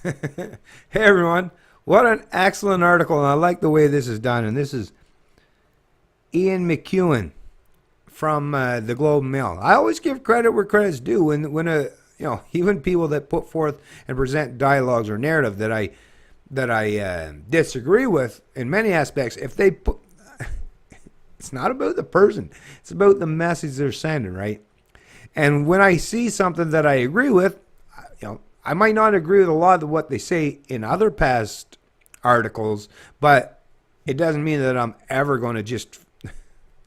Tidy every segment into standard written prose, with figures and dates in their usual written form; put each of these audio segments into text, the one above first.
Hey everyone, what an excellent article, and I like the way this is done. And this is Ian McEwen from the Globe and Mail. I always give credit where credit's due. When even people that put forth and present dialogues or narrative that I disagree with in many aspects, if they put, it's not about the person, it's about the message they're sending, right? And when I see something that I agree with, I might not agree with a lot of what they say in other past articles, but it doesn't mean that I'm ever going to just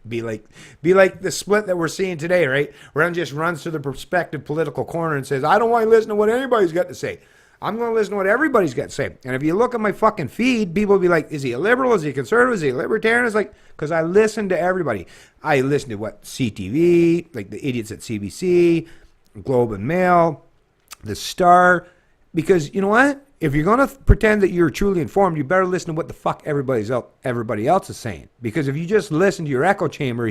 be like the split that we're seeing today, right? Where everyone just runs to the prospective political corner and says, I don't want to listen to what anybody's got to say. I'm going to listen to what everybody's got to say. And if you look at my fucking feed, people will be like, is he a liberal? Is he a conservative? Is he a libertarian? It's like, because I listen to everybody. I listen to what CTV, like the idiots at CBC, Globe and Mail, the Star, because you know what? If you're going to pretend that you're truly informed, you better listen to what the fuck everybody else is saying. Because if you just listen to your echo chamber,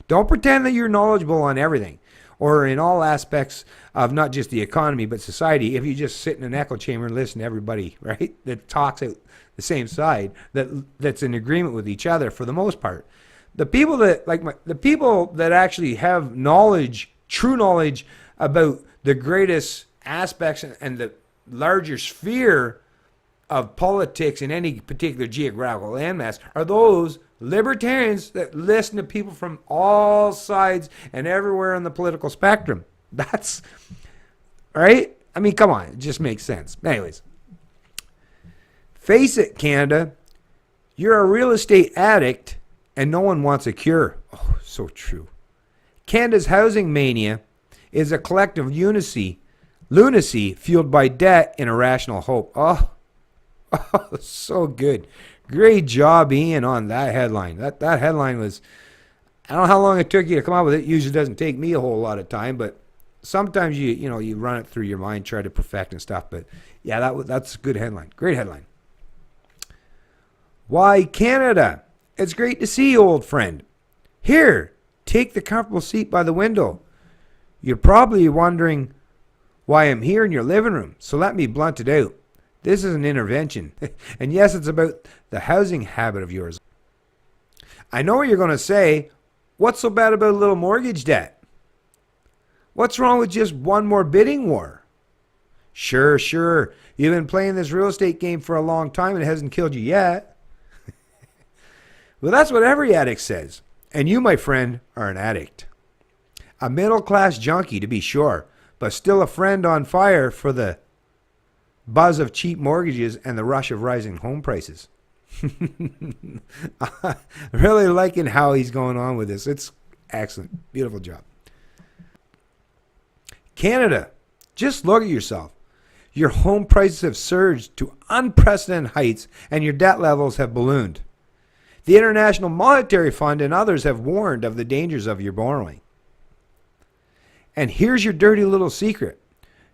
don't pretend that you're knowledgeable on everything or in all aspects of not just the economy but society. If you just sit in an echo chamber and listen to everybody, right, that talks out the same side, that's in agreement with each other for the most part. The people that actually have knowledge, true knowledge about the greatest aspects and the larger sphere of politics in any particular geographical landmass are those libertarians that listen to people from all sides and everywhere on the political spectrum. That's right. I mean, come on, it just makes sense. Anyways, face it, Canada, you're a real estate addict and no one wants a cure. Oh, so true. Canada's housing mania is a collective lunacy fueled by debt and irrational hope. Oh, so good. Great job, Ian, on that headline. That headline was, I don't know how long it took you to come up with it. Usually doesn't take me a whole lot of time, but sometimes you run it through your mind, try to perfect and stuff. But yeah, that's a good headline. Great headline. Why, Canada? It's great to see you, old friend. Here, take the comfortable seat by the window. You're probably wondering why I'm here in your living room, so let me blunt it out. This is an intervention. And yes, it's about the housing habit of yours. I know what you're going to say. What's so bad about a little mortgage debt? What's wrong with just one more bidding war? Sure. You've been playing this real estate game for a long time and it hasn't killed you yet. Well, that's what every addict says. And you, my friend, are an addict. A middle-class junkie, to be sure, but still a friend on fire for the buzz of cheap mortgages and the rush of rising home prices. Really liking how he's going on with this. It's excellent. Beautiful job. Canada, just look at yourself. Your home prices have surged to unprecedented heights and your debt levels have ballooned. The International Monetary Fund and others have warned of the dangers of your borrowing. And here's your dirty little secret.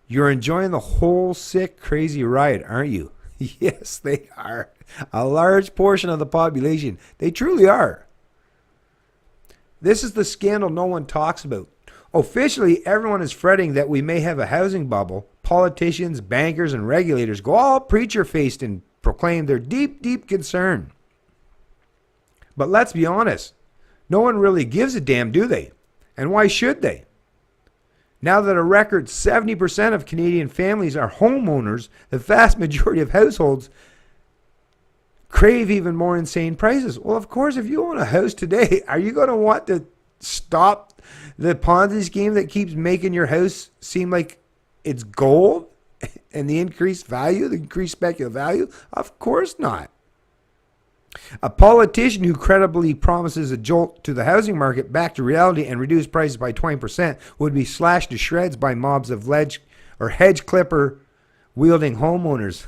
You're enjoying the whole sick, crazy ride, aren't you? Yes, they are. A large portion of the population. They truly are. This is the scandal no one talks about. Officially, everyone is fretting that we may have a housing bubble. Politicians, bankers, and regulators go all preacher-faced and proclaim their deep, deep concern. But let's be honest. No one really gives a damn, do they? And why should they? Now that a record 70% of Canadian families are homeowners, the vast majority of households crave even more insane prices. Well, of course, if you own a house today, are you going to want to stop the Ponzi scheme that keeps making your house seem like it's gold and the increased value, the increased speculative value? Of course not. A politician who credibly promises a jolt to the housing market back to reality and reduce prices by 20% would be slashed to shreds by mobs of hedge clipper wielding homeowners.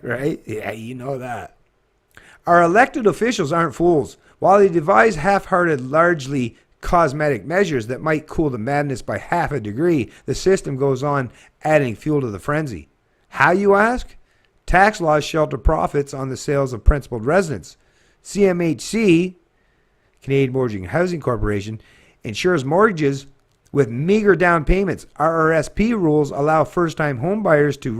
Right? Yeah, you know that. Our elected officials aren't fools. While they devise half-hearted, largely cosmetic measures that might cool the madness by half a degree, the system goes on adding fuel to the frenzy. How, you ask? Tax laws shelter profits on the sales of principal residence. CMHC, Canadian Mortgage and Housing Corporation, insures mortgages with meager down payments. RRSP rules allow first-time home buyers to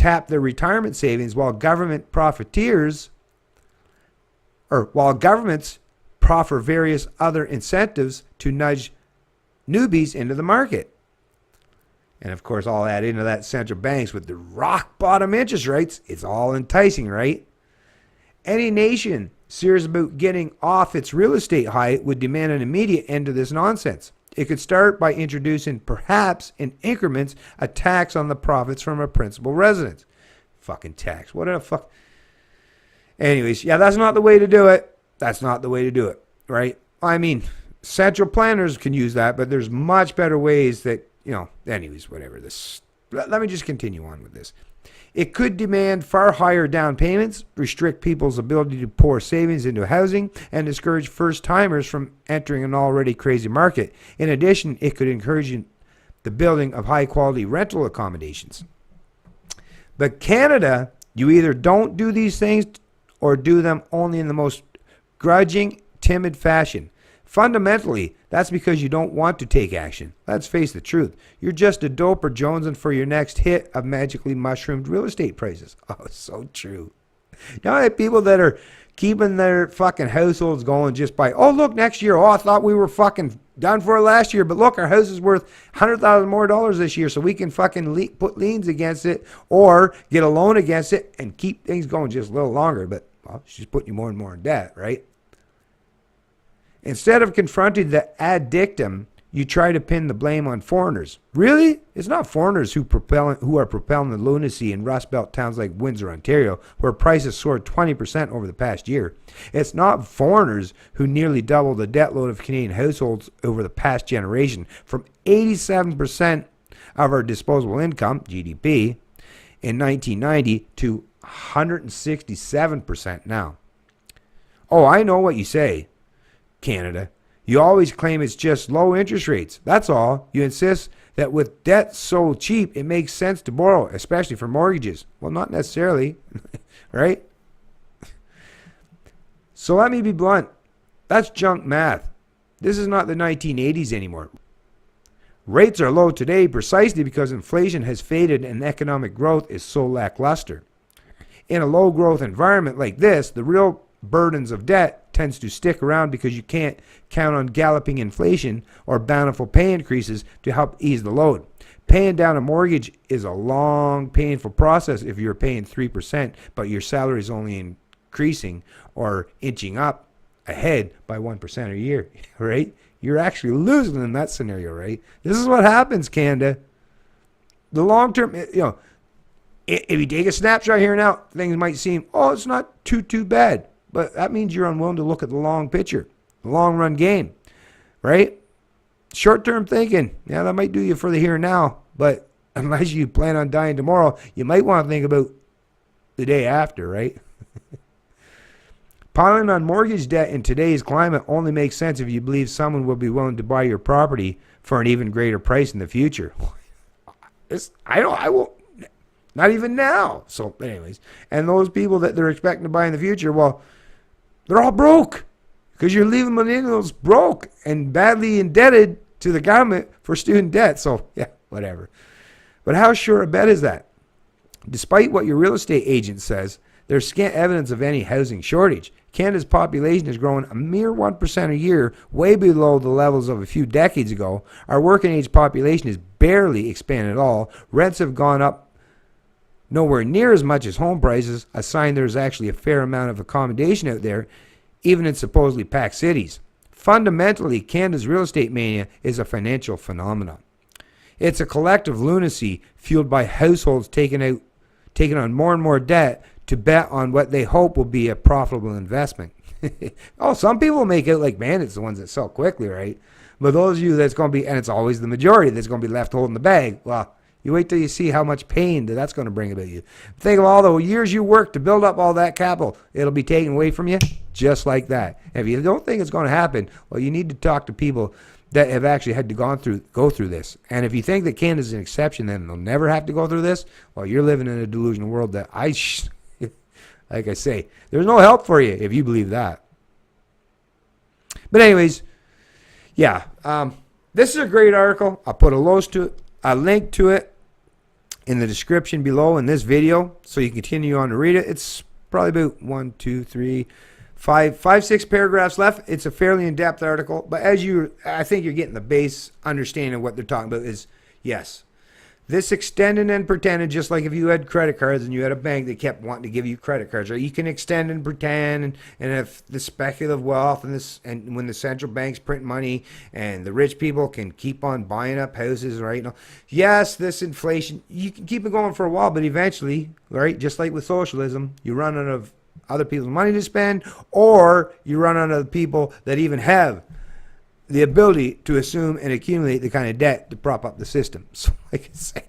tap their retirement savings while government profiteers, or while governments proffer various other incentives to nudge newbies into the market. And of course, all that into that central banks with the rock bottom interest rates, it's all enticing, right? Any nation serious about getting off its real estate high would demand an immediate end to this nonsense. It could start by introducing, perhaps in increments, a tax on the profits from a principal residence. Fucking tax. What a fuck. Anyways, yeah, that's not the way to do it. That's not the way to do it, right? I mean, central planners can use that, but there's much better ways that, anyways, whatever. Let me just continue on with this. It could demand far higher down payments, restrict people's ability to pour savings into housing, and discourage first-timers from entering an already crazy market. In addition, it could encourage the building of high-quality rental accommodations. But Canada, you either don't do these things or do them only in the most grudging, timid fashion. Fundamentally, that's because you don't want to take action. Let's face the truth. You're just a doper jonesing for your next hit of magically mushroomed real estate prices. Oh, so true. You know, people that are keeping their fucking households going just by, oh, look, next year, I thought we were fucking done for last year, but look, our house is worth $100,000 more this year, so we can fucking put liens against it or get a loan against it and keep things going just a little longer. But, well, she's putting you more and more in debt, right? Instead of confronting the ad dictum, you try to pin the blame on foreigners. Really? It's not foreigners who are propelling the lunacy in Rust Belt towns like Windsor, Ontario, where prices soared 20% over the past year. It's not foreigners who nearly doubled the debt load of Canadian households over the past generation, from 87% of our disposable income, GDP, in 1990 to 167% now. Oh, I know what you say, Canada. You always claim it's just low interest rates. That's all. You insist that with debt so cheap, it makes sense to borrow, especially for mortgages. Well, not necessarily, right? So let me be blunt. That's junk math. This is not the 1980s anymore. Rates are low today precisely because inflation has faded and economic growth is so lackluster. In a low growth environment like this, the real burdens of debt tends to stick around because you can't count on galloping inflation or bountiful pay increases to help ease the load. Paying down a mortgage is a long, painful process if you're paying 3%, but your salary is only increasing or inching up ahead by 1% a year, right? You're actually losing in that scenario, right? This is what happens, Canada. The long term, if you take a snapshot here now, things might seem, it's not too bad. But that means you're unwilling to look at the long picture, the long run game, right? Short-term thinking, yeah, that might do you for the here and now. But unless you plan on dying tomorrow, you might want to think about the day after, right? Piling on mortgage debt in today's climate only makes sense if you believe someone will be willing to buy your property for an even greater price in the future. I won't. Not even now. So anyways, and those people that they're expecting to buy in the future, well, they're all broke because you're leaving millennials broke and badly indebted to the government for student debt. So yeah, whatever. But how sure a bet is that? Despite what your real estate agent says, there's scant evidence of any housing shortage. Canada's population has grown a mere 1% a year, way below the levels of a few decades ago. Our working age population is barely expanded at all. Rents have gone up nowhere near as much as home prices, a sign there's actually a fair amount of accommodation out there, even in supposedly packed cities. Fundamentally, Canada's real estate mania is a financial phenomenon. It's a collective lunacy fueled by households taking on more and more debt to bet on what they hope will be a profitable investment. Some people make out like bandits, the ones that sell quickly, right? But those of you that's going to be, and it's always the majority that's going to be left holding the bag, well, you wait till you see how much pain that's going to bring about you. Think of all the years you worked to build up all that capital. It'll be taken away from you just like that. And if you don't think it's going to happen, well, you need to talk to people that have actually had to go through this. And if you think that Canada's an exception, then they'll never have to go through this, well, you're living in a delusional world that like I say, there's no help for you if you believe that. But anyways, yeah, this is a great article. I'll put a link to it in the description below in this video, so you can continue on to read it. It's probably about 1, 2, 3, 5, 6 paragraphs left. It's a fairly in-depth article, but I think you're getting the base understanding of what they're talking about is, yes, this extended and pretended, just like if you had credit cards and you had a bank that kept wanting to give you credit cards, right? You can extend and pretend, and if the speculative wealth and when the central banks print money and the rich people can keep on buying up houses, right? Yes, this inflation, you can keep it going for a while, but eventually, right, just like with socialism, you run out of other people's money to spend, or you run out of people that even have the ability to assume and accumulate the kind of debt to prop up the system. So, like I said,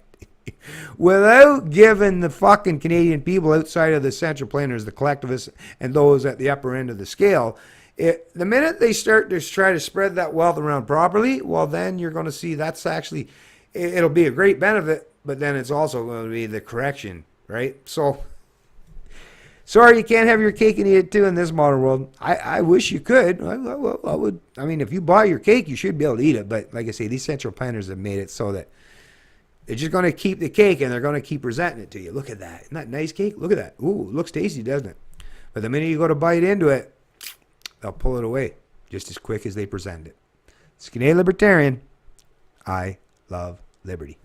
without giving the fucking Canadian people outside of the central planners, the collectivists, and those at the upper end of the scale, the minute they start to try to spread that wealth around properly, well, then you're going to see that's actually, it'll be a great benefit, but then it's also going to be the correction, right? So, sorry you can't have your cake and eat it too in this modern world. I wish you could. I would. I mean, if you buy your cake, you should be able to eat it. But like I say, these central planners have made it so that they're just going to keep the cake and they're going to keep presenting it to you. Look at that. Isn't that nice cake? Look at that. Ooh, it looks tasty, doesn't it? But the minute you go to bite into it, they'll pull it away just as quick as they present it. It's Canadian Libertarian. I love liberty.